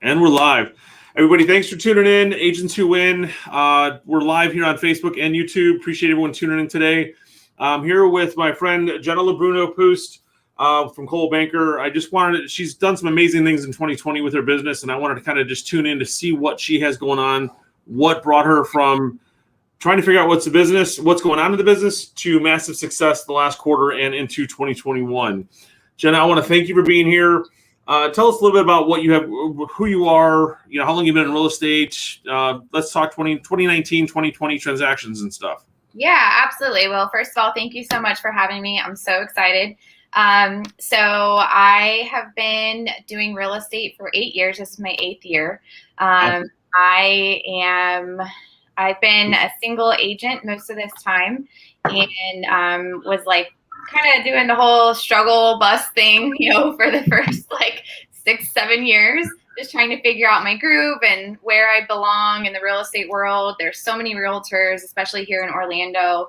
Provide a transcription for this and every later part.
And we're live. Everybody, thanks for tuning in. Agents Who Win. We're live here on Facebook and YouTube. Appreciate everyone tuning in today. I'm here with my friend Jennah LeBruno-Pust from Coldwell Banker. She's done some amazing things in 2020 with her business, and I wanted to kind of just tune in to see what she has going on, what brought her from trying to figure out what's going on in the business to massive success the last quarter and into 2021. Jennah, I want to thank you for being here. Tell us a little bit about what you have, who you are, how long you've been in real estate. Let's talk 2019, 2020 transactions and stuff. Yeah, absolutely. Well, first of all, thank you so much for having me. I'm so excited. So I have been doing real estate for 8 years. This is my 8th year. Awesome. I've been a single agent most of this time, and was like kind of doing the whole struggle bus thing, for the first 6-7 years, just trying to figure out my groove and where I belong in the real estate world. There's so many realtors, especially here in Orlando.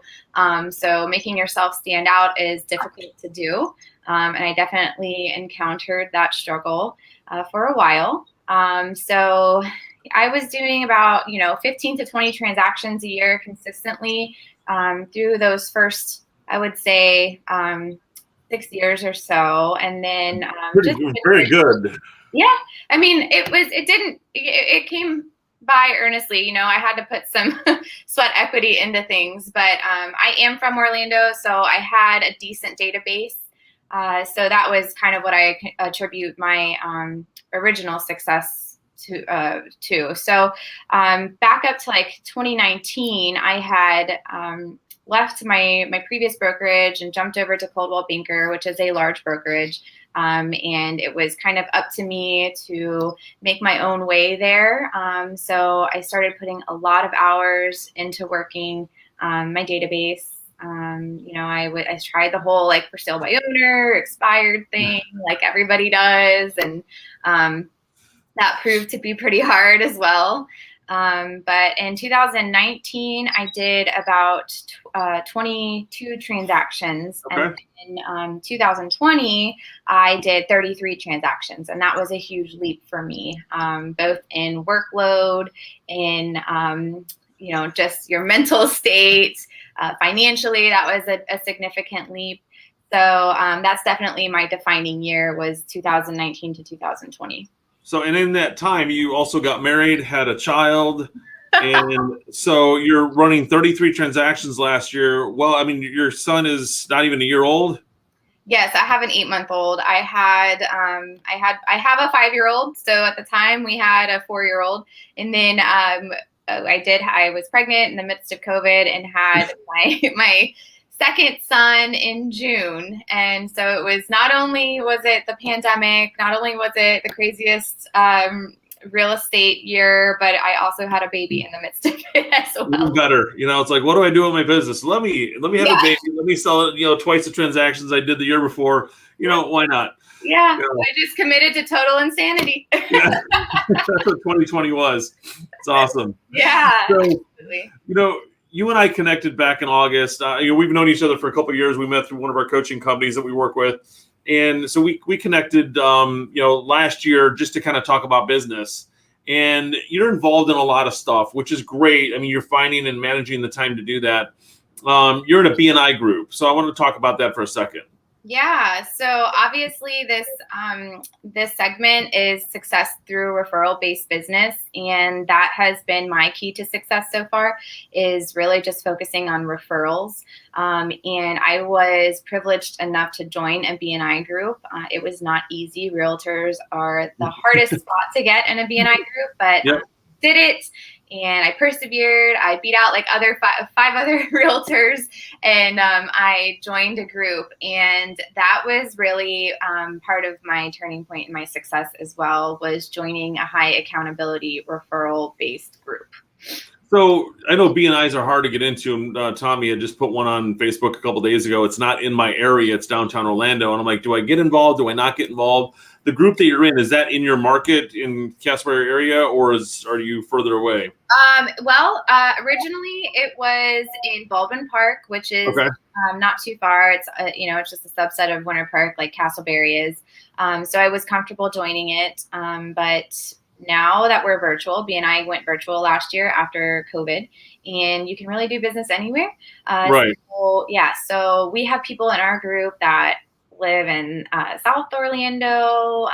So making yourself stand out is difficult to do. And I definitely encountered that struggle for a while. So I was doing about, 15 to 20 transactions a year consistently through those first, I would say, 6 years or so. And then very good. Yeah. I mean, it came by earnestly. I had to put some sweat equity into things, but I am from Orlando, so I had a decent database. So that was kind of what I attribute my original success to. So back up to 2019, I had left my previous brokerage and jumped over to Coldwell Banker, which is a large brokerage. And it was kind of up to me to make my own way there. So I started putting a lot of hours into working my database. I tried the whole for sale by owner, expired thing, like everybody does. And that proved to be pretty hard as well. But in 2019, I did about 22 transactions. Okay. And in 2020, I did 33 transactions. And that was a huge leap for me, both in workload, in, just your mental state, financially. That was a significant leap. So that's definitely my defining year, was 2019 to 2020. So, and in that time, you also got married, had a child, and so you're running 33 transactions last year. Well, I mean, your son is not even a year old. Yes, I have an 8-month-old. I have a 5-year-old. So at the time we had a 4-year-old, and then I was pregnant in the midst of COVID and had my second son in June. And so it was, not only was it the pandemic, not only was it the craziest real estate year, but I also had a baby in the midst of it as well. Even better. It's like, what do I do with my business? Let me have a baby. Let me sell it, twice the transactions I did the year before. Why not? Yeah. I just committed to total insanity. Yeah. That's what 2020 was. It's awesome. Yeah. So, absolutely. You and I connected back in August. We've known each other for a couple of years. We met through one of our coaching companies that we work with. And so we connected, last year just to kind of talk about business. And you're involved in a lot of stuff, which is great. I mean, you're finding and managing the time to do that. You're in a B&I group. So I want to talk about that for a second. Yeah. So obviously this segment is success through referral-based business. And that has been my key to success so far, is really just focusing on referrals. And I was privileged enough to join a B&I group. It was not easy. Realtors are the hardest spot to get in a B&I group, but Yep. Did it. And I persevered. I beat out five other realtors, and I joined a group. And that was really part of my turning point in my success as well, was joining a high accountability referral-based group. So I know B&Is are hard to get into. Tommy had just put one on Facebook a couple days ago. It's not in my area. It's downtown Orlando. And I'm like, do I get involved? Do I not get involved? The group that you're in, is that in your market in Casper area, or are you further away? Originally it was in Baldwin Park, which is not too far. It's it's just a subset of Winter Park, like Castleberry is. So I was comfortable joining it. But now that we're virtual, BNI went virtual last year after COVID, and you can really do business anywhere. Right. So we have people in our group that live in South Orlando,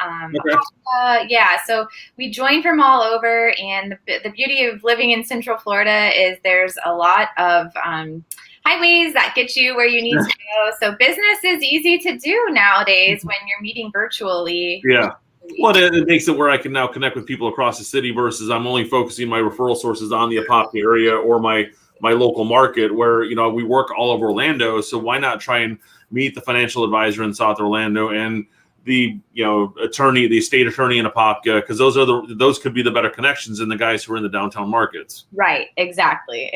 so we join from all over, and the beauty of living in Central Florida is there's a lot of highways that get you where you need to go. So business is easy to do nowadays when you're meeting virtually. Yeah. Well, it makes it where I can now connect with people across the city versus I'm only focusing my referral sources on the Apopka area or my local market where, we work all over Orlando. So why not try and meet the financial advisor in South Orlando and the, attorney, the estate attorney in Apopka, because those could be the better connections than the guys who are in the downtown markets. Right. Exactly.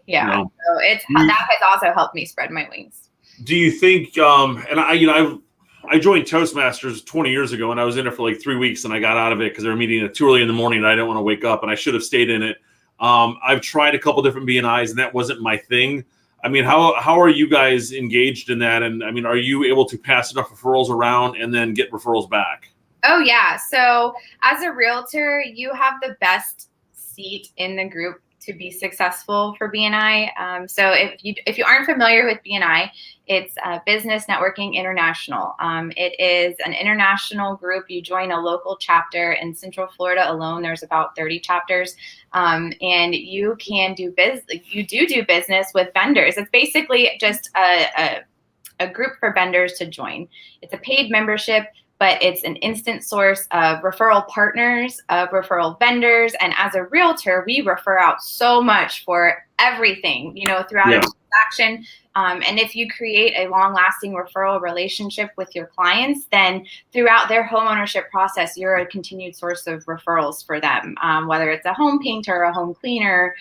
Yeah. So that has also helped me spread my wings. Do you think, I joined Toastmasters 20 years ago, and I was in it for like 3 weeks, and I got out of it because they were meeting at too early in the morning, and I didn't want to wake up, and I should have stayed in it. I've tried a couple different BNIs, and that wasn't my thing. I mean, how are you guys engaged in that? And I mean, are you able to pass enough referrals around and then get referrals back? Oh, yeah. So as a realtor, you have the best seat in the group to be successful for BNI. So if you aren't familiar with BNI, it's Business Networking International. It is an international group. You join a local chapter in Central Florida alone. There's about 30 chapters, and you can do business with vendors. It's basically just a group for vendors to join. It's a paid membership, but it's an instant source of referral partners, of referral vendors. And as a realtor, we refer out so much for everything, throughout a transaction. And if you create a long-lasting referral relationship with your clients, then throughout their home ownership process, you're a continued source of referrals for them. Whether it's a home painter, a home cleaner,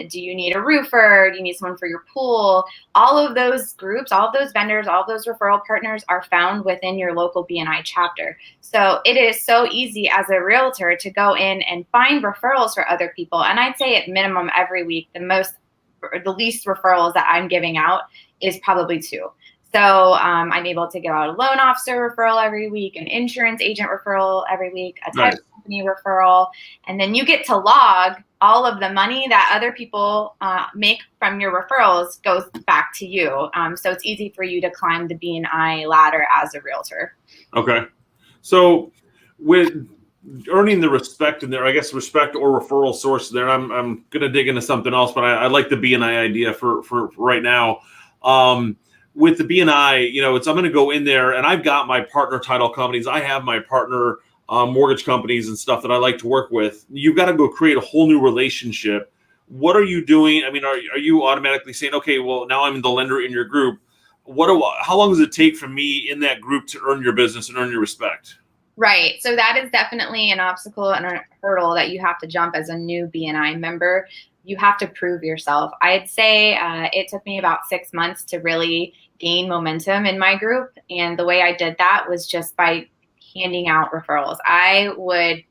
do you need a roofer? Do you need someone for your pool? All of those groups, all of those vendors, all of those referral partners are found within your local BNI chapter. So it is so easy as a realtor to go in and find referrals for other people. And I'd say at minimum every week, the least referrals that I'm giving out is probably 2. So I'm able to give out a loan officer referral every week, an insurance agent referral every week, a title company referral, and then you get to log all of the money that other people make from your referrals goes back to you. So it's easy for you to climb the BNI ladder as a realtor. Okay. So with earning the respect in there, I guess respect or referral source there. I'm going to dig into something else, but I like the BNI idea for right now. With the BNI, I'm going to go in there and I've got my partner title companies. I have my partner mortgage companies and stuff that I like to work with. You've got to go create a whole new relationship. What are you doing? I mean, are you automatically saying, okay, well, now I'm the lender in your group. How long does it take for me in that group to earn your business and earn your respect? Right. So that is definitely an obstacle and a hurdle that you have to jump as a new BNI member. You have to prove yourself. I'd say it took me about 6 months to really gain momentum in my group. And the way I did that was just by handing out referrals. I would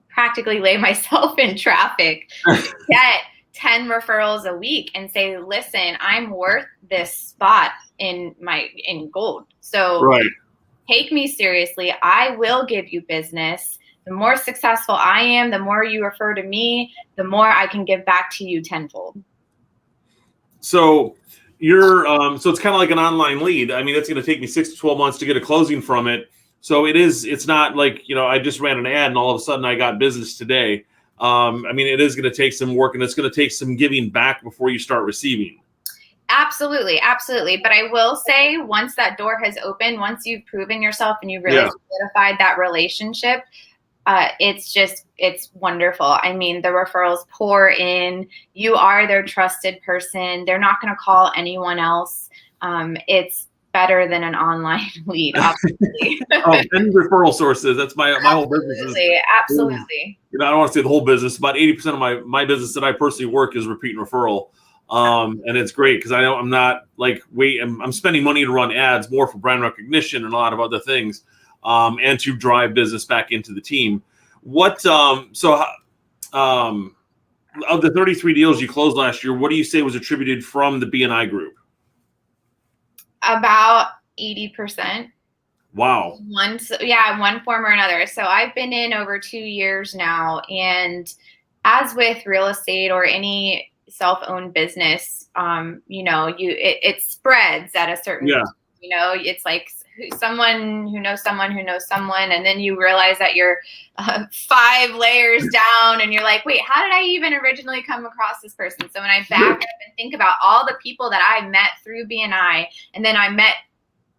practically lay myself in traffic to get 10 referrals a week and say, listen, I'm worth this spot in gold. So take me seriously. I will give you business. The more successful I am, the more you refer to me, the more I can give back to you tenfold. So so it's kind of like an online lead. I mean, it's going to take me 6 to 12 months to get a closing from it. So it's not like, I just ran an ad and all of a sudden I got business today. I mean, it is going to take some work and it's going to take some giving back before you start receiving. Absolutely. But I will say once that door has opened, once you've proven yourself and you've really solidified that relationship, it's wonderful. I mean, the referrals pour in. You are their trusted person. They're not going to call anyone else. It's better than an online lead, obviously. And referral sources. That's my whole business. Absolutely. I don't want to say the whole business. About 80% of my business that I personally work is repeat and referral. And it's great because I know I'm not like I'm spending money to run ads more for brand recognition and a lot of other things, and to drive business back into the team. What of the 33 deals you closed last year, what do you say was attributed from the BNI group? About 80%. Wow. One form or another. So I've been in over 2 years now. And as with real estate or any self-owned business, it spreads at a certain, Yeah. it's like someone who knows someone who knows someone. And then you realize that you're 5 layers down and you're like, wait, how did I even originally come across this person? So when I back up and think about all the people that I met through BNI, and then I met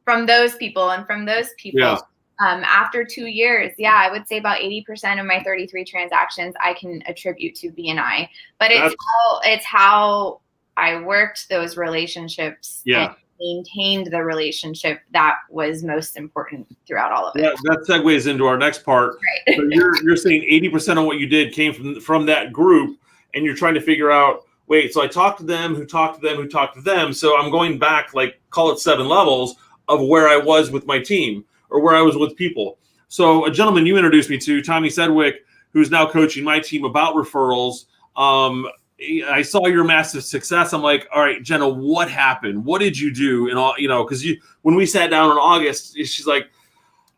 from those people and from those people, Yeah. After 2 years, I would say about 80% of my 33 transactions I can attribute to BNI. But it's how I worked those relationships and maintained the relationship that was most important throughout all of it. That segues into our next part. Right. So you're saying 80% of what you did came from that group, and you're trying to figure out, wait, so I talked to them, who talked to them, who talked to them. So I'm going back, like, call it 7 levels of where I was with my team or where I was with people. So a gentleman you introduced me to, Tommy Sedgwick, who's now coaching my team about referrals. I saw your massive success. I'm like, all right, Jennah, what happened? What did you do? And all, because when we sat down in August, she's like,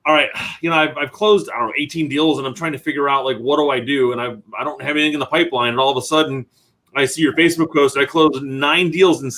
all right, I've closed, 18 deals, and I'm trying to figure out, like, what do I do? And I don't have anything in the pipeline. And all of a sudden, I see your Facebook post. I closed 9 deals in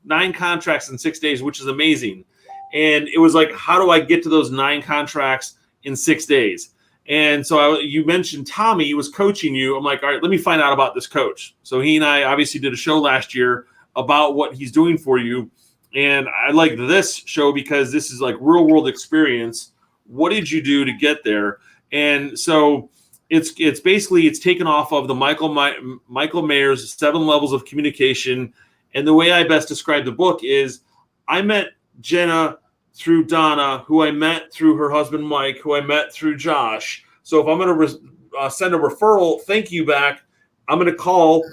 9 contracts in 6 days, which is amazing. And it was like, how do I get to those 9 contracts in 6 days? And so you mentioned Tommy was coaching you. I'm like, all right, let me find out about this coach. So he and I obviously did a show last year about what he's doing for you. And I like this show because this is like real world experience. What did you do to get there? And so it's basically, it's taken off of the Michael Mayer's 7 levels of communication. And the way I best describe the book is, I met Jennah through Donna, who I met through her husband, Mike, who I met through Josh. So if I'm going to send a referral thank you back, I'm going to call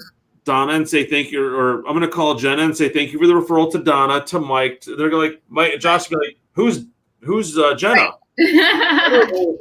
Donna and say thank you, or I'm going to call Jennah and say thank you for the referral to Donna, to Mike. They're going to like, Josh will be like, who's Jennah?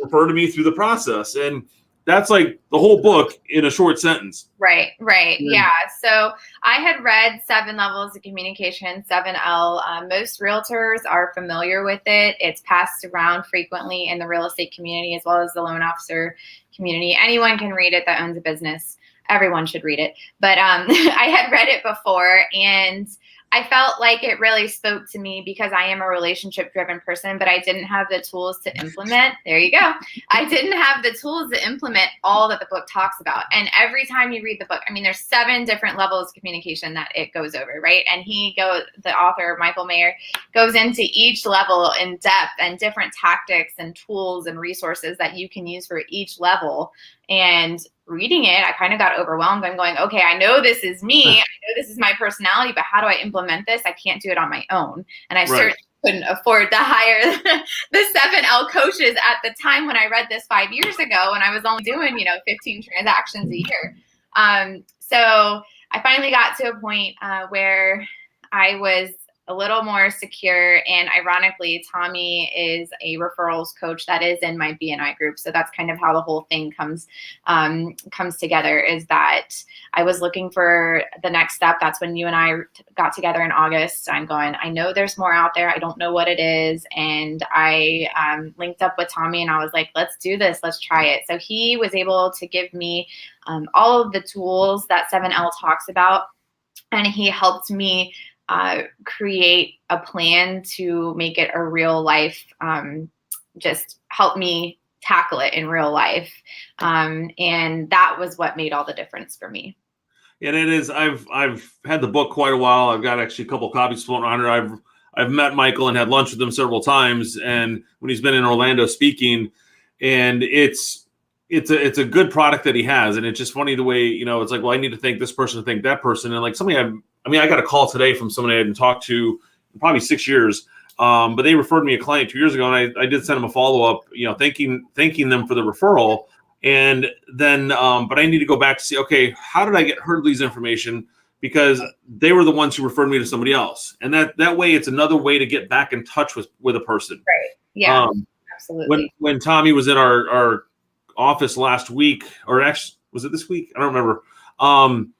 Refer to me through the process. And that's like the whole book in a short sentence. Right. Yeah. So I had read 7 levels of communication, 7L. Most realtors are familiar with it. It's passed around frequently in the real estate community as well as the loan officer community. Anyone can read it that owns a business. Everyone should read it. But I had read it before, and I felt like it really spoke to me because I am a relationship-driven person, but I didn't have the tools to implement. There you go. I didn't have the tools to implement all that the book talks about. And every time you read the book, there's 7 different levels of communication that it goes over, right? And the author, Michael Mayer, goes into each level in depth and different tactics and tools and resources that you can use for each level. And reading it, I kind of got overwhelmed. I'm going, okay, I know this is me. I know this is my personality, but how do I implement this? I can't do it on my own. And I certainly couldn't afford to hire the 7L coaches at the time when I read this 5 years ago, and I was only doing, 15 transactions a year. So I finally got to a point where I was a little more secure. And ironically, Tommy is a referrals coach that is in my BNI group. So that's kind of how the whole thing comes together, is that I was looking for the next step. That's when you and I got together in August. I'm going, I know there's more out there. I don't know what it is. And I linked up with Tommy and I was like, let's do this. Let's try it. So he was able to give me all of the tools that 7L talks about. And he helped me create a plan to make it a real life, just help me tackle it in real life. And that was what made all the difference for me. And it is, I've had the book quite a while. I've got actually a couple copies floating around here. I've met Michael and had lunch with him several times. And when he's been in Orlando speaking, and it's a good product that he has. And it's just funny the way, it's like, well, I need to thank this person to thank that person. And like I got a call today from somebody I hadn't talked to in probably 6 years. But they referred me a client 2 years ago, and I did send them a follow-up, thanking them for the referral. And then, but I need to go back to see, okay, how did I get Hurdley's information? Because they were the ones who referred me to somebody else. And that way, it's another way to get back in touch with a person. Right. Yeah, absolutely. When Tommy was in our office last week, or actually, was it this week? I don't remember.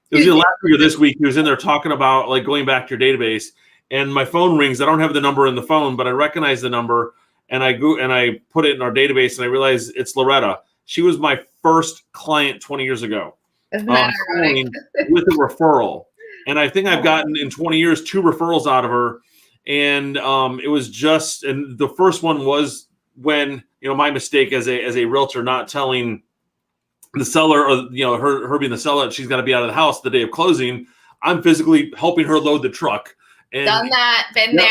It was either last week or this week. He was in there talking about like going back to your database, and my phone rings. I don't have the number in the phone, but I recognize the number, and I put it in our database, and I realized it's Loretta. She was my first client 20 years ago. Isn't that ironic? With a referral. And I think I've gotten in 20 years 2 referrals out of her. And it was just, and the first one was when, my mistake as a realtor, not telling the seller, or her being the seller, she's got to be out of the house the day of closing. I'm physically helping her load the truck. And done that, been there.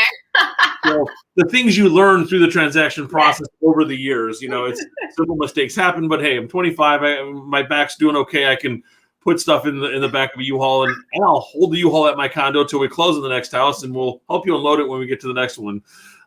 So the things you learn through the transaction process over the years, it's simple mistakes happen, but hey, I'm 25. My back's doing okay. I can put stuff in the back of a U-Haul, and I'll hold the U-Haul at my condo till we close on the next house, and we'll help you unload it when we get to the next one.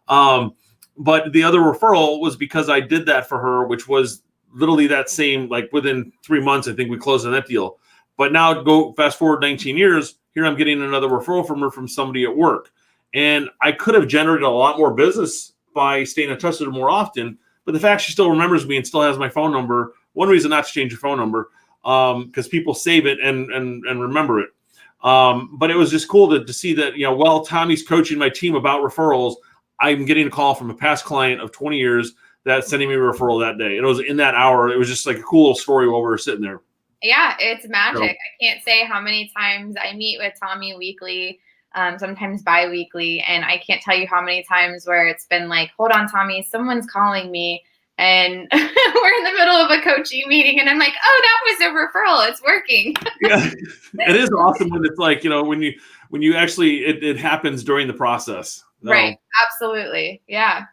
But the other referral was because I did that for her, which was literally that same, like within 3 months, I think we closed on that deal. But now go fast forward 19 years, here I'm getting another referral from her from somebody at work. And I could have generated a lot more business by staying in touch with her more often. But the fact she still remembers me and still has my phone number, one reason not to change your phone number, because people save it and remember it. But it was just cool to see that, while Tommy's coaching my team about referrals, I'm getting a call from a past client of 20 years that's sending me a referral that day. And it was in that hour. It was just like a cool little story while we were sitting there. Yeah, it's magic. So, I can't say how many times I meet with Tommy weekly, sometimes bi-weekly, and I can't tell you how many times where it's been like, hold on, Tommy, someone's calling me, and we're in the middle of a coaching meeting, and I'm like, oh, that was a referral. It's working. Yeah, it is awesome when it's like, when you actually, it happens during the process. Right. Absolutely. Yeah.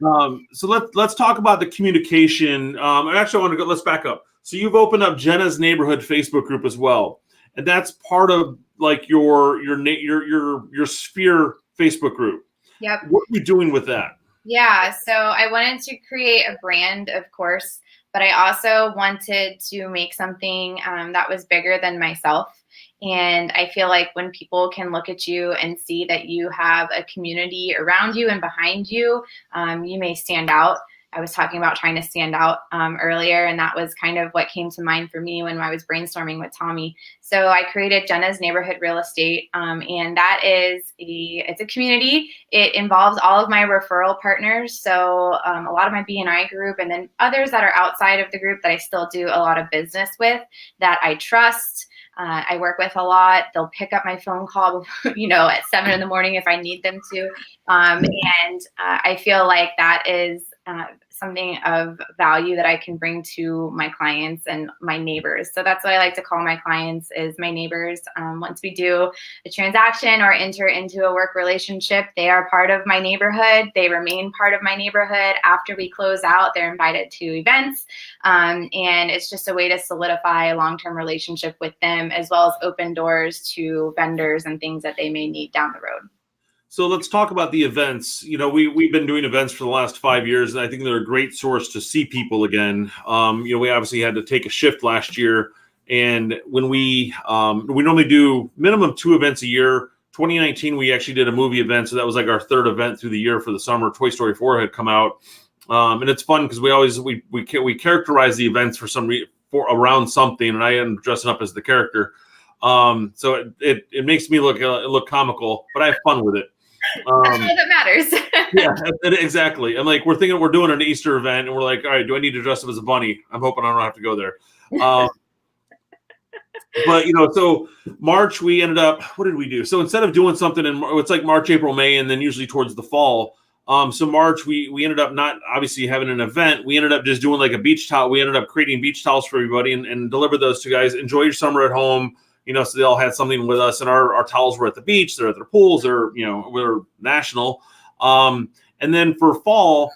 So let's talk about the communication. Actually, I want to let's back up. So you've opened up Jennah's Neighborhood Facebook group as well. And that's part of like your Sphere Facebook group. Yep. What are you doing with that? Yeah. So I wanted to create a brand, of course, but I also wanted to make something that was bigger than myself. And I feel like when people can look at you and see that you have a community around you and behind you, you may stand out. I was talking about trying to stand out earlier, and that was kind of what came to mind for me when I was brainstorming with Tommy. So I created Jennah's Neighborhood Real Estate, and that is it's a community. It involves all of my referral partners, so a lot of my BNI group, and then others that are outside of the group that I still do a lot of business with that I trust. I work with a lot. They'll pick up my phone call, at 7 in the morning if I need them to. And I feel like that is something of value that I can bring to my clients and my neighbors. So that's what I like to call my clients is my neighbors. Once we do a transaction or enter into a work relationship, they are part of my neighborhood. They remain part of my neighborhood. After we close out, they're invited to events. And it's just a way to solidify a long-term relationship with them, as well as open doors to vendors and things that they may need down the road. So let's talk about the events. We've been doing events for the last 5 years, and I think they're a great source to see people again. We obviously had to take a shift last year, and when we normally do minimum 2 events a year. 2019, we actually did a movie event, so that was like our 3rd event through the year for the summer. Toy Story 4 had come out, and it's fun because we characterize the events for around something, and I am dressing up as the character. So it makes me look comical, but I have fun with it. That's all that matters. Yeah, exactly. And like we're thinking we're doing an Easter event, and we're like, all right, do I need to dress up as a bunny? I'm hoping I don't have to go there. But so March we ended up. What did we do? So instead of doing something it's like March, April, May, and then usually towards the fall. So March we ended up not obviously having an event. We ended up just doing like a beach towel. We ended up creating beach towels for everybody and delivered those to guys. Enjoy your summer at home. So they all had something with us, and our towels were at the beach. They're at their pools. We're national. And then for fall,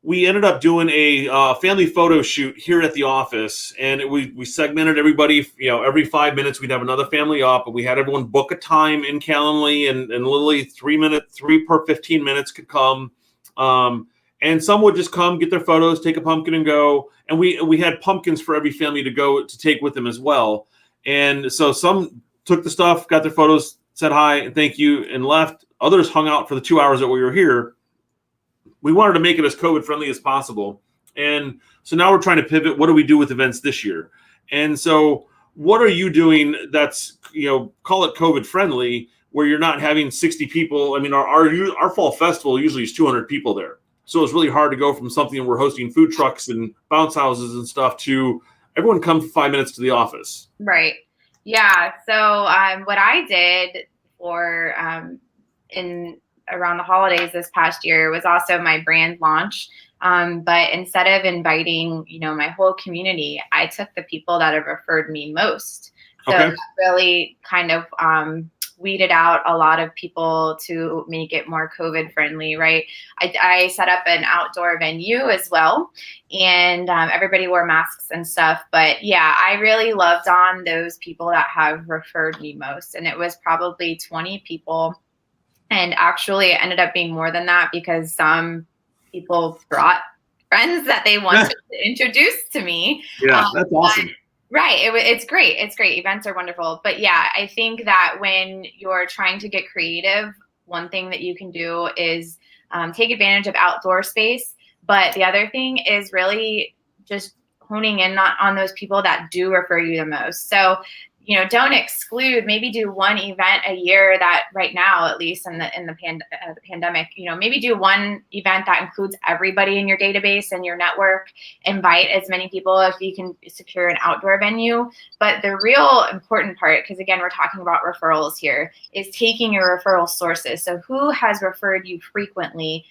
we ended up doing a family photo shoot here at the office, and we segmented everybody. Every 5 minutes we'd have another family up, and we had everyone book a time in Calendly, and literally 3 per 15 minutes could come. And some would just come, get their photos, take a pumpkin, and go. And we had pumpkins for every family to take with them as well. And so some took the stuff, got their photos, said hi and thank you, and left. Others hung out for the 2 hours that we were here. We wanted to make it as COVID friendly as possible. And so now we're trying to pivot. What do we do with events this year? And so what are you doing that's, call it COVID friendly, where you're not having 60 people? I mean, our fall festival usually is 200 people there. So it's really hard to go from something we're hosting food trucks and bounce houses and stuff to everyone come for 5 minutes to the office. Right. Yeah. So what I did for in around the holidays this past year was also my brand launch. But instead of inviting, my whole community, I took the people that have referred me most. So Okay. that really kind of weeded out a lot of people to make it more COVID friendly, right? I set up an outdoor venue as well, and everybody wore masks and stuff. But yeah, I really loved on those people that have referred me most. And it was probably 20 people. And actually, it ended up being more than that because some people brought friends that they wanted to introduce to me. Yeah, that's awesome. Right. It's great. It's great. Events are wonderful. But yeah, I think that when you're trying to get creative, one thing that you can do is take advantage of outdoor space. But the other thing is really just honing in on those people that do refer you the most. So, don't exclude, maybe do one event a year that right now, at least in the pandemic, maybe do one event that includes everybody in your database and your network, invite as many people if you can secure an outdoor venue. But the real important part, because again, we're talking about referrals here, is taking your referral sources. So who has referred you frequently?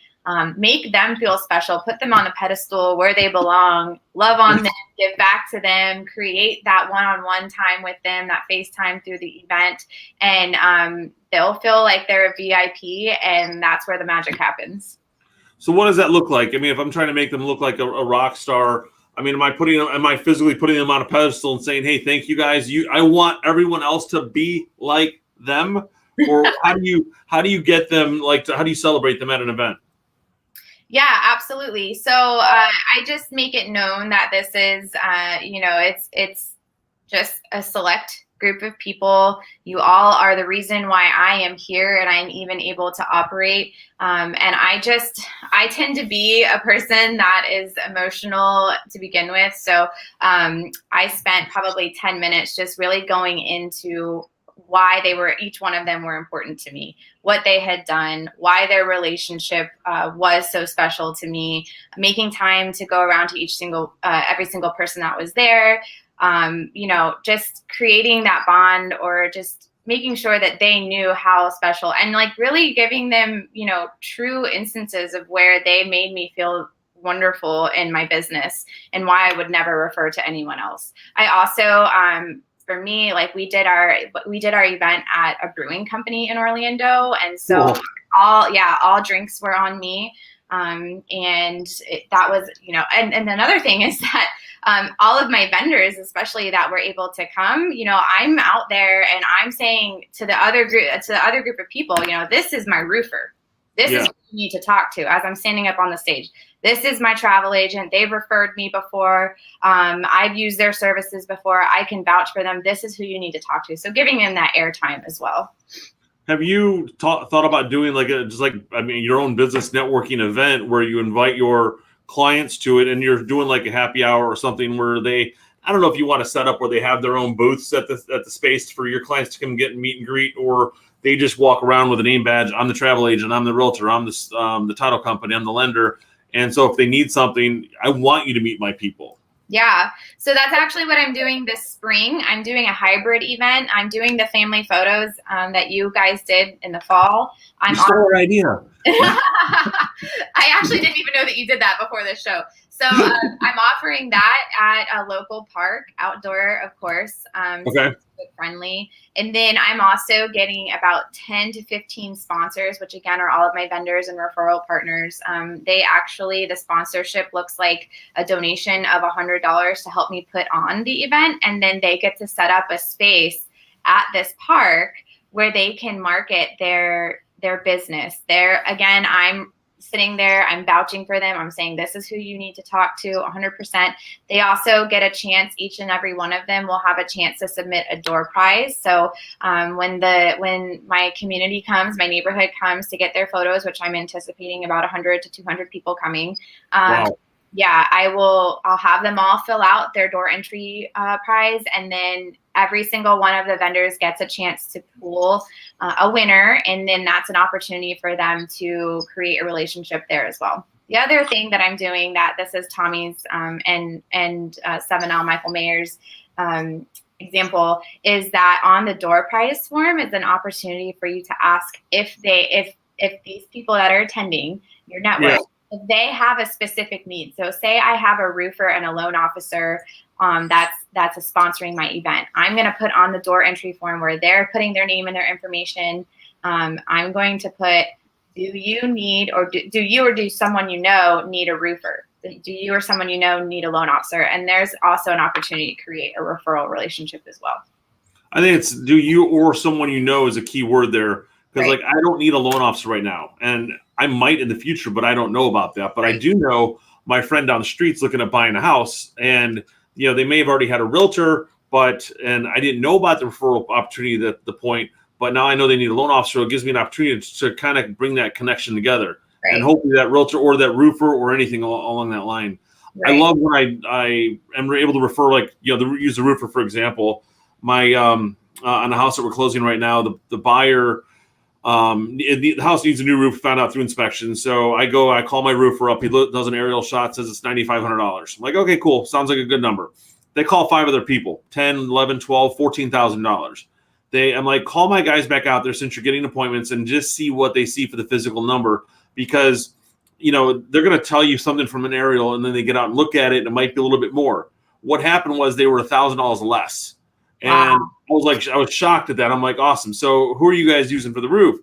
Make them feel special, put them on a pedestal where they belong, love on them, give back to them, create that one-on-one time with them, that FaceTime through the event, and they'll feel like they're a VIP, and that's where the magic happens. So what does that look like? I mean, if I'm trying to make them look like a rock star, I mean, am I physically putting them on a pedestal and saying, hey, thank you guys. I want everyone else to be like them? Or how do you get them, how do you celebrate them at an event? Yeah, absolutely. So I just make it known that this is, it's just a select group of people. You all are the reason why I am here and I'm even able to operate. And I tend to be a person that is emotional to begin with. So I spent probably 10 minutes just really going into why each one of them were important to me, what they had done, why their relationship was so special to me, making time to go around to every single person that was there, just creating that bond, or just making sure that they knew how special, and really giving them, true instances of where they made me feel wonderful in my business and why I would never refer to anyone else. I also, for me, we did our event at a brewing company in Orlando, and so all drinks were on me. That was, and another thing is that all of my vendors, especially that were able to come, I'm out there and I'm saying to the other group of people, this is my roofer. This is who you need to talk to as I'm standing up on the stage. This is my travel agent. They've referred me before. I've used their services before. I can vouch for them. This is who you need to talk to. So giving them that airtime as well. Have you thought about doing your own business networking event where you invite your clients to it and you're doing like a happy hour or something where I don't know if you want to set up where they have their own booths at the space for your clients to come get and meet and greet, or they just walk around with a name badge. I'm the travel agent. I'm the realtor. I'm the title company. I'm the lender. And so if they need something, I want you to meet my people. Yeah. So that's actually what I'm doing this spring. I'm doing a hybrid event. I'm doing the family photos that you guys did in the fall. You stole our idea. I actually didn't even know that you did that before this show. So I'm offering that at a local park, outdoor, of course. Okay. Friendly. And then I'm also getting about 10 to 15 sponsors, which again are all of my vendors and referral partners. The sponsorship looks like a donation of $100 to help me put on the event. And then they get to set up a space at this park where they can market their business. Again, I'm sitting there, I'm vouching for them. I'm saying, this is who you need to talk to 100%. They also get a chance, each and every one of them will have a chance to submit a door prize. So when my community comes, my neighborhood comes to get their photos, which I'm anticipating about 100 to 200 people coming. Wow. Yeah, I'll have them all fill out their door entry prize, and then every single one of the vendors gets a chance to pool a winner, and then that's an opportunity for them to create a relationship there as well. The other thing that I'm doing that this is Tommy's and 7L Michael Mayer's example is that on the door prize form is an opportunity for you to ask if these people that are attending your network, if they have a specific need. So say I have a roofer and a loan officer that's sponsoring my event. I'm going to put on the door entry form where they're putting their name and their information. I'm going to put, do you need, or do someone you know need a roofer? Do you or someone you know need a loan officer? And there's also an opportunity to create a referral relationship as well. I think it's do you or someone you know is a key word there. Because like I don't need a loan officer right now. And I might in the future, but I don't know about that. But I do know my friend down the street's looking at buying a house. And, you know, they may have already had a realtor, and I didn't know about the referral opportunity at the point. But now I know they need a loan officer. It gives me an opportunity to kind of bring that connection together. And hopefully that realtor or that roofer or anything along that line. I love when I am able to refer, like, you know, use the roofer, for example. My on the house that we're closing right now, the buyer, the house needs a new roof, found out through inspection. So I call my roofer up. He does an aerial shot, says it's $9,500. I'm like, okay, cool. Sounds like a good number. They call 5 other people, $10,000, $11,000, $12,000, $14,000. I'm like, call my guys back out there since you're getting appointments and just see what they see for the physical number, because, you know, they're going to tell you something from an aerial and then they get out and look at it and it might be a little bit more. What happened was they were $1,000 less. And I was shocked at that. I'm like, awesome. So who are you guys using for the roof?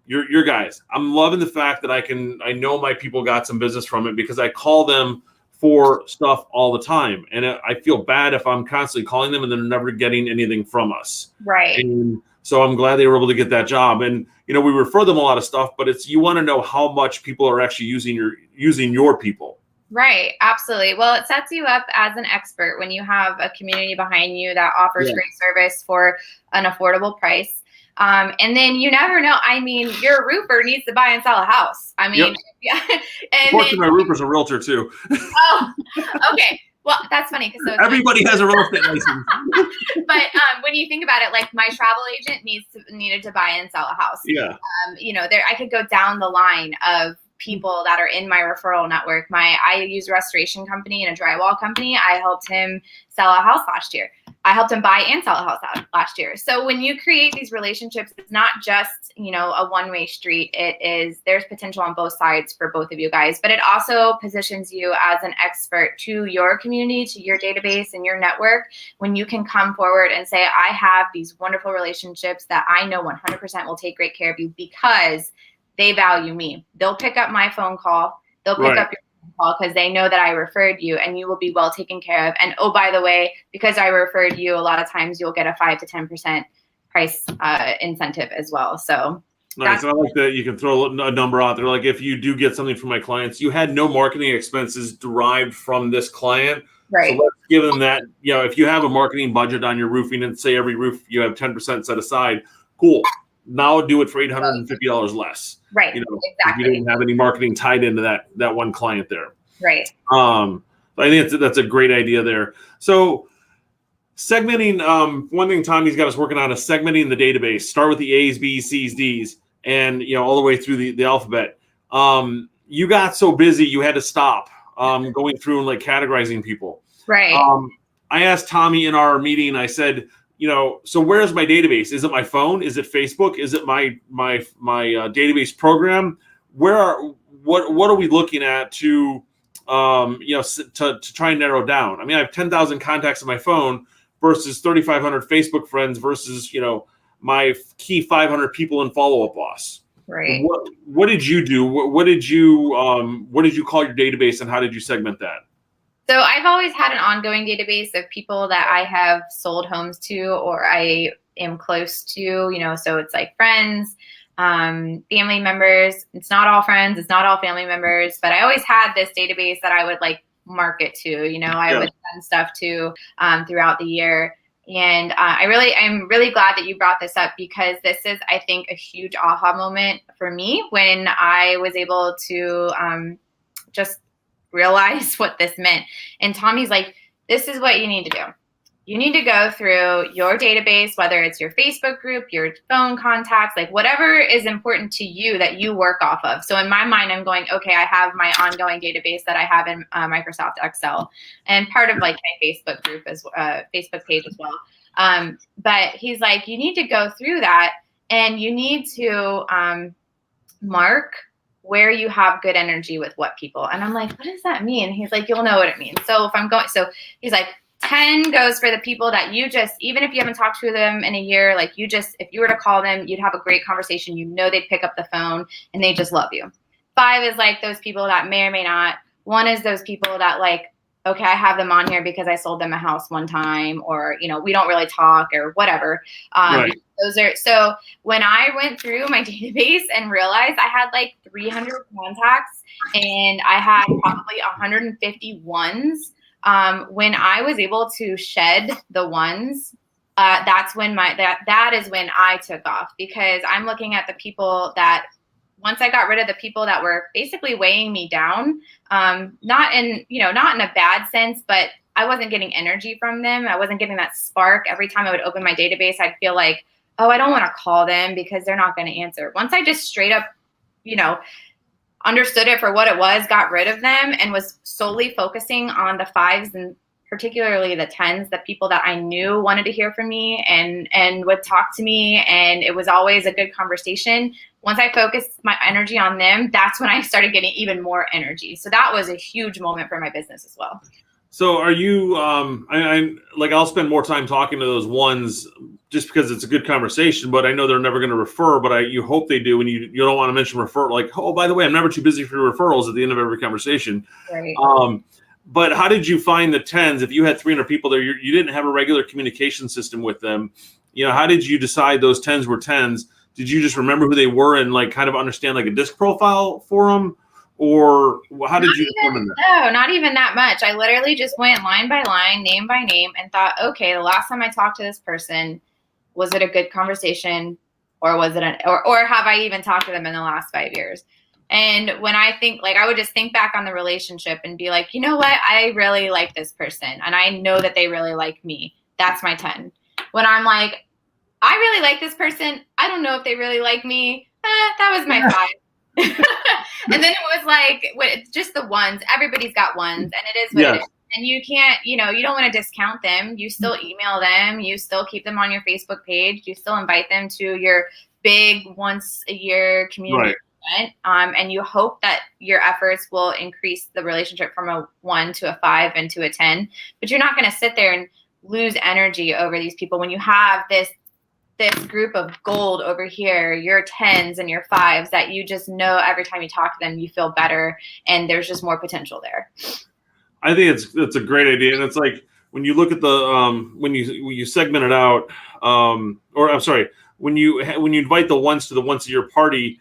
Your guys. I'm loving the fact that I know my people got some business from it because I call them for stuff all the time. And I feel bad if I'm constantly calling them and they're never getting anything from us. Right. And so I'm glad they were able to get that job. And, you know, we refer them a lot of stuff, but you want to know how much people are actually using your people. Right. Absolutely. Well, it sets you up as an expert when you have a community behind you that offers great service for an affordable price. And then you never know. I mean, your roofer needs to buy and sell a house. I mean, Unfortunately, my roofer's a realtor too. Oh, okay. Well, that's funny because everybody has a real estate license. But when you think about it, like my travel agent needed to buy and sell a house. Yeah. You know, I could go down the line of people that are in my referral network. I use a restoration company and a drywall company. I helped him sell a house last year. I helped him buy and sell a house last year. So when you create these relationships, it's not just, you know, a one-way street. There's potential on both sides for both of you guys, but it also positions you as an expert to your community, to your database and your network, when you can come forward and say, I have these wonderful relationships that I know 100% will take great care of you because they value me. They'll pick up my phone call. They'll pick up your phone call because they know that I referred you and you will be well taken care of. And oh, by the way, because I referred you, a lot of times you'll get a 5 to 10% price incentive as well. So nice. I like that you can throw a number out there. Like if you do get something from my clients, you had no marketing expenses derived from this client. Right. So let's give them that. You know, if you have a marketing budget on your roofing and say every roof you have 10% set aside, cool. Now do it for $850 less. Right. You know, exactly. If you didn't have any marketing tied into that one client there. Right. I think that's a great idea there. So segmenting, one thing Tommy's got us working on is segmenting the database. Start with the A's, B's, C's, D's, and, you know, all the way through the alphabet. You got so busy you had to stop going through and like categorizing people. Right. I asked Tommy in our meeting, I said, you know, so where's my database? Is it my phone? Is it Facebook? Is it my database program? What are we looking at to, you know, to try and narrow down? I mean, I have 10,000 contacts on my phone versus 3,500 Facebook friends versus, you know, my key 500 people in Follow-Up Boss. Right. What did you do? What did you call your database and how did you segment that? So I've always had an ongoing database of people that I have sold homes to or I am close to, you know, so it's like friends, family members. It's not all friends. It's not all family members, but I always had this database that I would like market to, you know, I would send stuff to throughout the year. And I'm really glad that you brought this up because this is, I think, a huge aha moment for me when I was able to just realize what this meant. And Tommy's like, this is what you need to do. you need to go through your database, whether it's your Facebook group, your phone contacts, like whatever is important to you that you work off of. So in my mind, I'm going, okay, I have my ongoing database that I have in Microsoft Excel, and part of like my Facebook group Facebook page as well. But he's like, you need to go through that, and you need to mark where you have good energy with what people. And I'm like, what does that mean? He's like, you'll know what it means. So if I'm going, so he's like, 10 goes for the people that you just, even if you haven't talked to them in a year, like you just, if you were to call them, you'd have a great conversation. You know, they'd pick up the phone and they just love you. 5 is like those people that may or may not. 1 is those people that like, okay, I have them on here because I sold them a house one time, or, you know, we don't really talk or whatever. Right. Those are, so when I went through my database and realized I had like 300 contacts and I had probably 150 ones, when I was able to shed the ones, that's when that is when I took off, because I'm looking at the people that, once I got rid of the people that were basically weighing me down, not in a bad sense, but I wasn't getting energy from them. I wasn't getting that spark. Every time I would open my database, I'd feel like, oh, I don't want to call them because they're not going to answer. Once I just straight up, understood it for what it was, got rid of them, and was solely focusing on the 5s and particularly the 10s, the people that I knew wanted to hear from me and would talk to me, and it was always a good conversation. Once I focused my energy on them, that's when I started getting even more energy. So that was a huge moment for my business as well. So are you, I'll spend more time talking to those ones just because it's a good conversation, but I know they're never going to refer, but you hope they do. And you don't want to mention referral, like, oh, by the way, I'm never too busy for referrals at the end of every conversation. Right. But how did you find the 10s? If you had 300 people there, you didn't have a regular communication system with them. How did you decide those 10s were 10s? Did you just remember who they were and like kind of understand like a disc profile for them? Or how did you determine that? No, not even that much. I literally just went line by line, name by name, and thought, okay, the last time I talked to this person, was it a good conversation, or was it or have I even talked to them in the last 5 years? And when I think, like, I would just think back on the relationship and be like, you know what? I really like this person, and I know that they really like me. That's my 10. When I'm like, I really like this person, I don't know if they really like me. That was my 5. And then it was like, just the ones. Everybody's got ones, and it is what it is. And you can't, you don't want to discount them. You still email them. You still keep them on your Facebook page. You still invite them to your big once a year community event. And you hope that your efforts will increase the relationship from a 1 to a 5 and to a 10. But you're not going to sit there and lose energy over these people when you have this group of gold over here, your 10s and your 5s that you just know every time you talk to them, you feel better, and there's just more potential there. I think it's a great idea, and it's like when you look at the when you segment it out, when you invite the ones to the once a year party,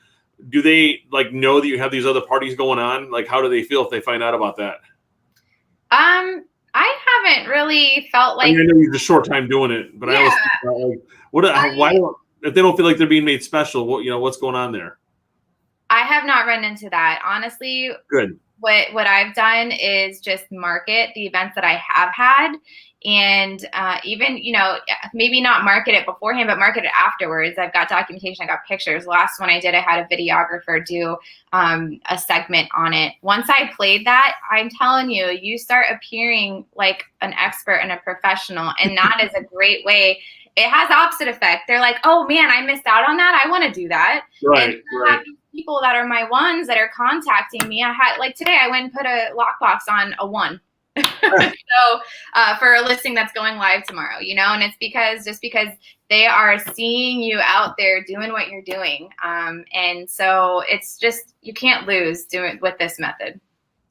do they like know that you have these other parties going on? Like, how do they feel if they find out about that? I haven't really felt like. I know you're just short time doing it, but I always think about, like, why if they don't feel like they're being made special, what's going on there? I have not run into that, honestly. Good. What I've done is just market the events that I have had, and even, maybe not market it beforehand, but market it afterwards. I've got documentation, I got pictures. Last one I did, I had a videographer do a segment on it. Once I played that, I'm telling you, you start appearing like an expert and a professional, and that is a great way. It has opposite effect. They're like, oh man, I missed out on that. I want to do that. Right. And people that are my ones that are contacting me. I had, like, today I went and put a lockbox on a 1. So for a listing that's going live tomorrow, and it's because they are seeing you out there doing what you're doing. And so it's just, you can't lose doing with this method.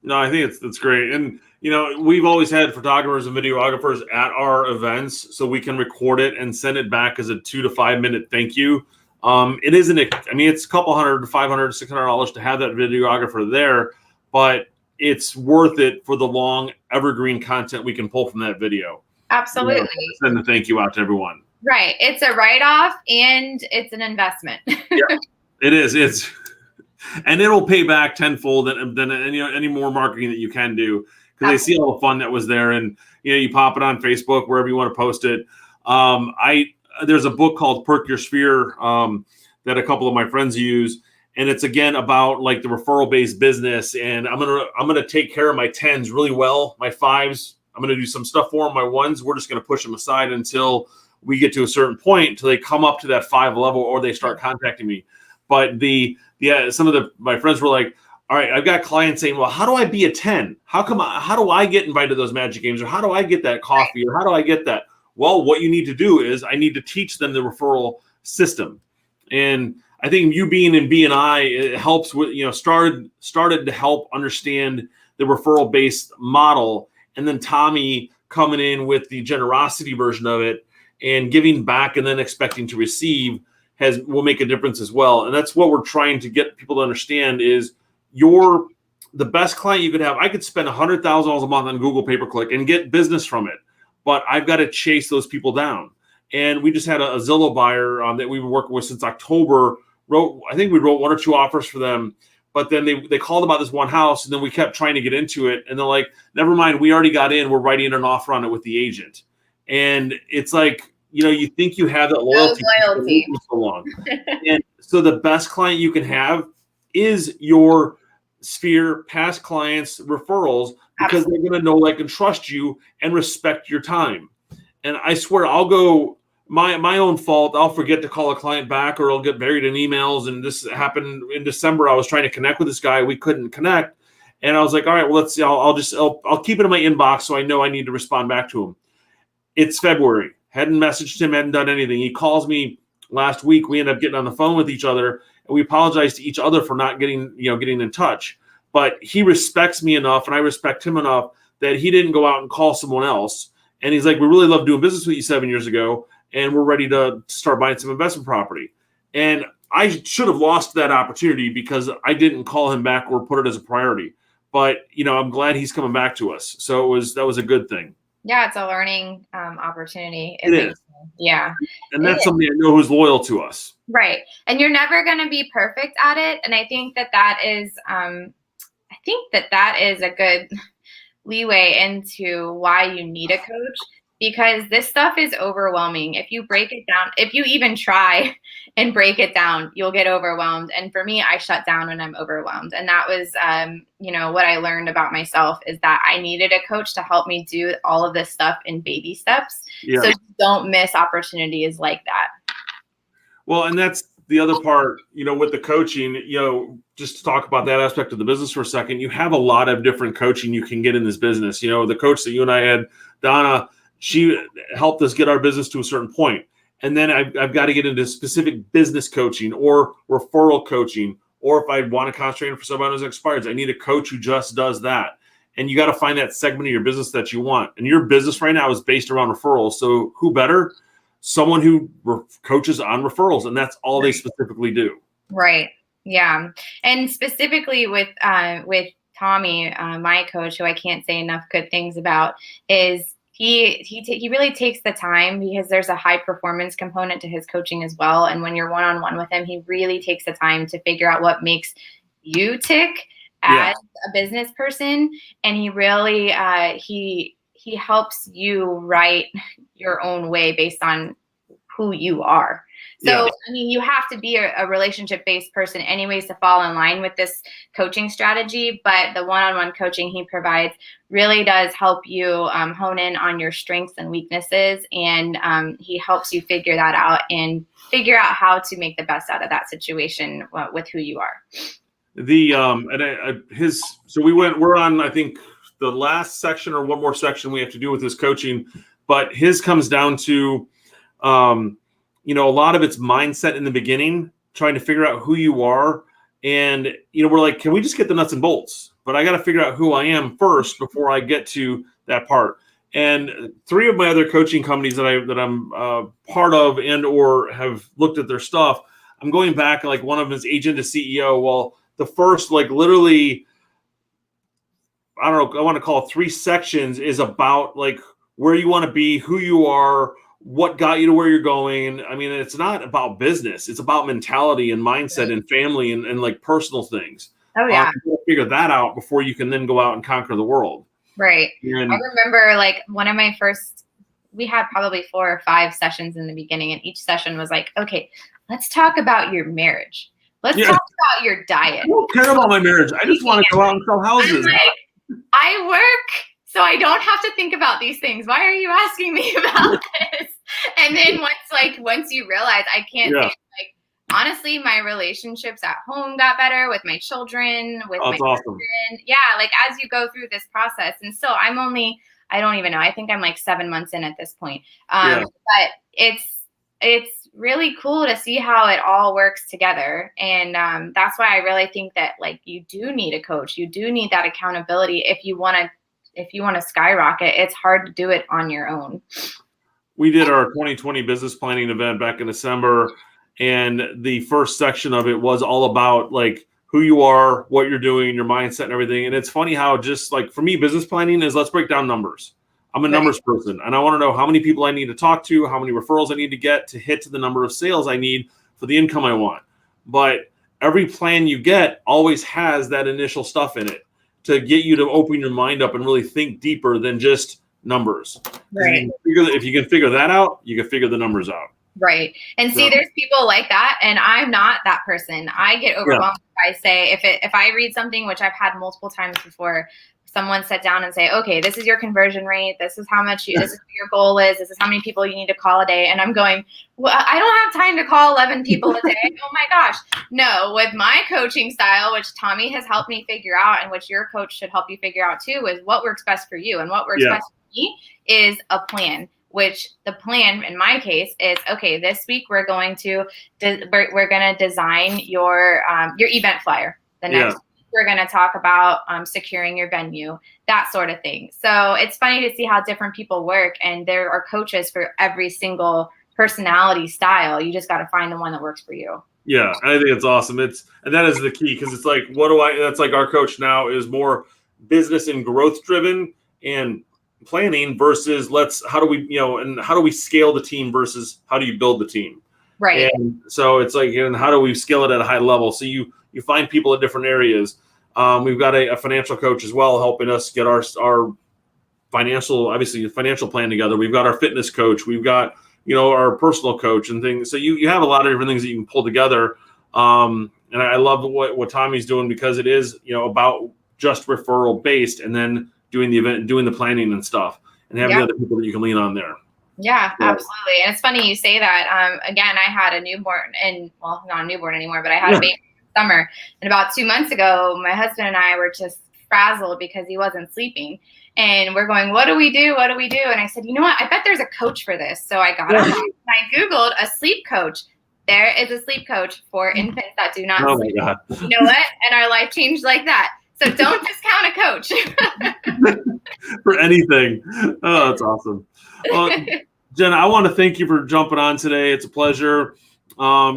No, I think it's great. And, we've always had photographers and videographers at our events so we can record it and send it back as a 2 to 5 minute thank you. It isn't, it's a couple $100 to $500, $600 to have that videographer there, but it's worth it for the long evergreen content we can pull from that video. Absolutely. Send the thank you out to everyone. Right. It's a write-off and it's an investment. Yeah, it is. And it'll pay back tenfold than any more marketing that you can do, because they see all the fun that was there. And, you pop it on Facebook, wherever you want to post it. There's a book called Perk Your Sphere that a couple of my friends use. And it's again about like the referral based business. And I'm gonna take care of my 10s really well. My 5s, I'm gonna do some stuff for them. My 1s, we're just gonna push them aside until we get to a certain point, until they come up to that 5 level or they start contacting me. But some of my friends were like, all right, I've got clients saying, well, how do I be a 10? How do I get invited to those magic games? Or how do I get that coffee? Or how do I get that? Well, what you need to do is I need to teach them the referral system. And I think you being in B&I, it helps with, started to help understand the referral based model. And then Tommy coming in with the generosity version of it and giving back and then expecting to receive will make a difference as well. And that's what we're trying to get people to understand is the best client you could have. I could spend $100,000 a month on Google pay-per-click and get business from it, but I've got to chase those people down. And we just had a Zillow buyer that we've been working with since October. I think we wrote 1 or 2 offers for them, but then they called about this one house, and then we kept trying to get into it, and they're like, never mind, we already got in. We're writing an offer on it with the agent. And it's like, you think you have that loyalty for so long. And so the best client you can have is your sphere, past clients, referrals, because They're going to know, like, and trust you and respect your time. And I swear I'll go my own fault. I'll forget to call a client back, or I'll get buried in emails. And this happened in December. I was trying to connect with this guy. We couldn't connect. And I was like, all right, well, let's see. I'll keep it in my inbox so I know I need to respond back to him. It's February. Hadn't messaged him, hadn't done anything. He calls me last week. We ended up getting on the phone with each other, and we apologized to each other for not getting in touch. But he respects me enough, and I respect him enough that he didn't go out and call someone else. And he's like, we really loved doing business with you 7 years ago, and we're ready to start buying some investment property. And I should have lost that opportunity because I didn't call him back or put it as a priority. But, I'm glad he's coming back to us. So that was a good thing. Yeah, it's a learning opportunity. It is. Yeah. And that's somebody I know who's loyal to us. Right. And you're never going to be perfect at it. And I think that is a good leeway into why you need a coach, because this stuff is overwhelming. If you break it down, if you even try and break it down, you'll get overwhelmed. And for me, I shut down when I'm overwhelmed. And that was, what I learned about myself is that I needed a coach to help me do all of this stuff in baby steps. Yeah. So don't miss opportunities like that. Well, and that's the other part, with the coaching, just to talk about that aspect of the business for a second, you have a lot of different coaching you can get in this business. The coach that you and I had, Donna, she helped us get our business to a certain point. And then I've got to get into specific business coaching or referral coaching, or if I want to concentrate for somebody who's expired, I need a coach who just does that. And you got to find that segment of your business that you want. And your business right now is based around referrals. So who better? Someone who coaches on referrals, and that's all they specifically do. Right. Yeah. And specifically with Tommy, my coach, who I can't say enough good things about, is he really takes the time, because there's a high performance component to his coaching as well. And when you're one-on-one with him, he really takes the time to figure out what makes you tick as a business person. And he really, he helps you write your own way based on who you are. So, you have to be a relationship-based person anyways to fall in line with this coaching strategy. But the one-on-one coaching he provides really does help you hone in on your strengths and weaknesses. And he helps you figure that out and figure out how to make the best out of that situation with who you are. We're on, I think, the last section or one more section we have to do with his coaching, but his comes down to, a lot of it's mindset in the beginning, trying to figure out who you are. And, we're like, can we just get the nuts and bolts? But I got to figure out who I am first before I get to that part. And 3 of my other coaching companies that I'm part of and or have looked at their stuff, I'm going back, like one of them is agent to CEO. Well, the first, like literally, I don't know, I want to call it 3 sections is about like where you want to be, who you are, what got you to where you're going. I mean, it's not about business. It's about mentality and mindset and family and like personal things. Oh, yeah. You figure that out before you can then go out and conquer the world. Right. And I remember like one of my first, we had probably 4 or 5 sessions in the beginning, and each session was like, okay, let's talk about your marriage. Let's talk about your diet. I don't care about my marriage. I just want to go out and sell houses. I'm like, I work, so I don't have to think about these things. Why are you asking me about this? And then once you realize I can't think, like, honestly, my relationships at home got better with my children, with my husband. Yeah, like as you go through this process. And so I don't even know. I think I'm like 7 months in at this point. But it's really cool to see how it all works together. And that's why I really think that like you do need a coach. You do need that accountability if you want to skyrocket. It's hard to do it on your own. We did our 2020 business planning event back in December, and the first section of it was all about like who you are, what you're doing, your mindset and everything. And it's funny how just like for me, business planning is let's break down numbers. I'm a numbers person, and I want to know how many people I need to talk to, how many referrals I need to get to hit to the number of sales I need for the income I want. But every plan you get always has that initial stuff in it to get you to open your mind up and really think deeper than just numbers. Right. If you can figure that out, you can figure the numbers out. Right. And see, there's people like that, and I'm not that person. I get overwhelmed if I say, if I read something, which I've had multiple times before, someone sit down and say, okay, this is your conversion rate. This is how much this is what your goal is. This is how many people you need to call a day. And I'm going, well, I don't have time to call 11 people a day. Oh my gosh. No, with my coaching style, which Tommy has helped me figure out, and which your coach should help you figure out too, is what works best for you. And what works best for me is a plan, which the plan in my case is, okay, this week we're going to design your event flyer. The next week we're going to talk about securing your venue, that sort of thing. So it's funny to see how different people work, and there are coaches for every single personality style. You just got to find the one that works for you. Yeah, I think it's awesome. And that is the key, because it's like, that's like our coach now is more business and growth driven and planning versus how do we scale the team versus how do you build the team? Right. And so it's like, and how do we scale it at a high level? So you find people at different areas. We've got a financial coach as well, helping us get our financial plan together. We've got our fitness coach. We've got, our personal coach and things. So you have a lot of different things that you can pull together. And I love what Tommy's doing, because it is, about just referral based, and then doing the event, doing the planning and stuff, and having other people that you can lean on there. Yeah, absolutely. And it's funny you say that. Again, I had a newborn, and well, not a newborn anymore, but I had a baby in the summer. And about 2 months ago, my husband and I were just frazzled because he wasn't sleeping. And we're going, what do we do? What do we do? And I said, you know what? I bet there's a coach for this. So I got online and I Googled a sleep coach. There is a sleep coach for infants that do not sleep. My God. You know what? And our life changed like that. So don't discount a coach. For anything. Oh, that's awesome. Well, Jennah, I want to thank you for jumping on today. It's a pleasure. I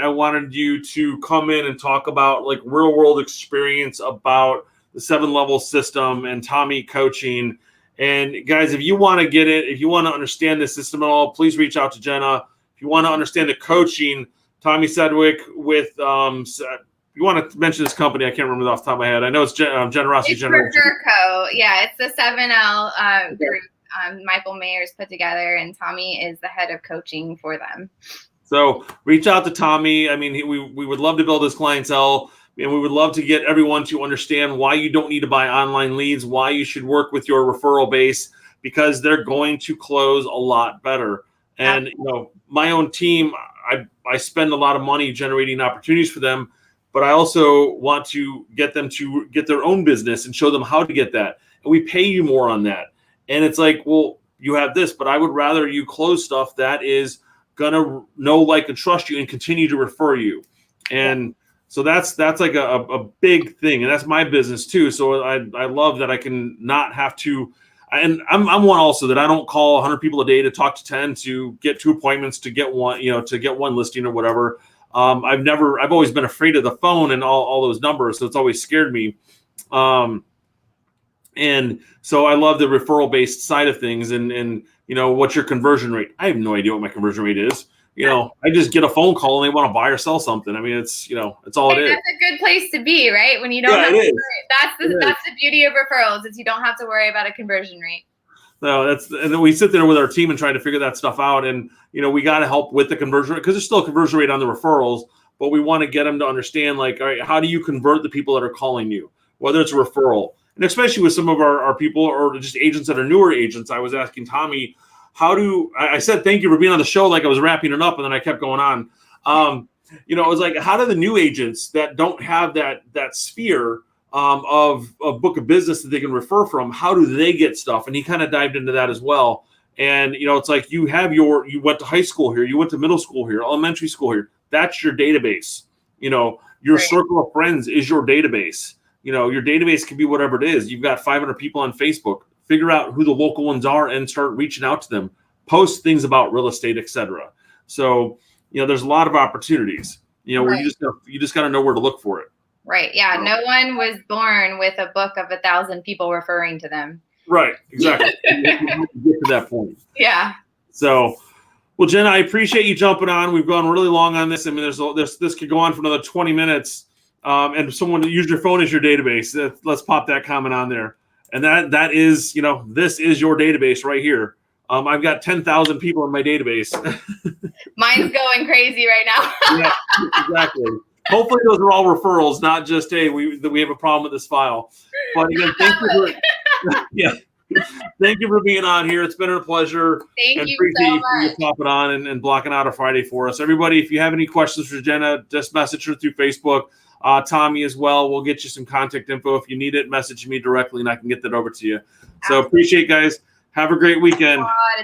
wanted you to come in and talk about like real world experience about the 7-level system and Tommy coaching. And guys, if you want to get it, if you want to understand the system at all, please reach out to Jennah. If you want to understand the coaching, Tommy Sedgwick with you want to mention this company? I can't remember off the top of my head. I know it's Generosity Generation. Yeah, it's the 7L group. Michael Mayer's put together, and Tommy is the head of coaching for them. So reach out to Tommy. I mean, we would love to build his clientele, and we would love to get everyone to understand why you don't need to buy online leads, why you should work with your referral base, because they're going to close a lot better. And my own team, I spend a lot of money generating opportunities for them, but I also want to get them to get their own business and show them how to get that. And we pay you more on that. And it's like, well, you have this, but I would rather you close stuff that is going to know, like, and trust you and continue to refer you. And so that's like a big thing. And that's my business too. So I love that I can not have to, and I'm one also that I don't call 100 people a day to talk to 10 to get 2 appointments to get one, to get one listing or whatever. I've always been afraid of the phone and all those numbers. So it's always scared me. And so I love the referral based side of things, and what's your conversion rate? I have no idea what my conversion rate is, I just get a phone call and they want to buy or sell something. I mean, it's all it is. That's a good place to be, right? When you don't have to worry. That's the beauty of referrals, is you don't have to worry about a conversion rate. No, and then we sit there with our team and try to figure that stuff out. And, we got to help with the conversion rate, because there's still a conversion rate on the referrals, but we want to get them to understand, like, all right, how do you convert the people that are calling you, whether it's a referral? And especially with some of our people, or just agents that are newer agents. I was asking Tommy, I said, thank you for being on the show, like I was wrapping it up, and then I kept going on. It was like, how do the new agents that don't have that sphere of book of business that they can refer from, how do they get stuff? And he kind of dived into that as well. And, it's like, you went to high school here, you went to middle school here, elementary school here. That's your database. Your circle of friends is your database. Your database can be whatever it is. You've got 500 people on Facebook. Figure out who the local ones are and start reaching out to them. Post things about real estate, etc. So, there's a lot of opportunities, where you just got to know where to look for it. Right. Yeah. No one was born with a book of 1,000 people referring to them. Right. Exactly. You have to get to that point. Yeah. So, well, Jennah, I appreciate you jumping on. We've gone really long on this. I mean, this could go on for another 20 minutes. And someone use your phone as your database. Let's pop that comment on there. And that is, this is your database right here. I've got 10,000 people in my database. Mine's going crazy right now. Yeah, exactly. Hopefully those are all referrals, not just, hey, we have a problem with this file. But again, thank you for being on here. It's been a pleasure. Thank you so much. You popping on and blocking out a Friday for us. Everybody, if you have any questions for Jennah, just message her through Facebook. Tommy as well. We'll get you some contact info. If you need it, message me directly and I can get that over to you. So appreciate it, guys. Have a great weekend. God,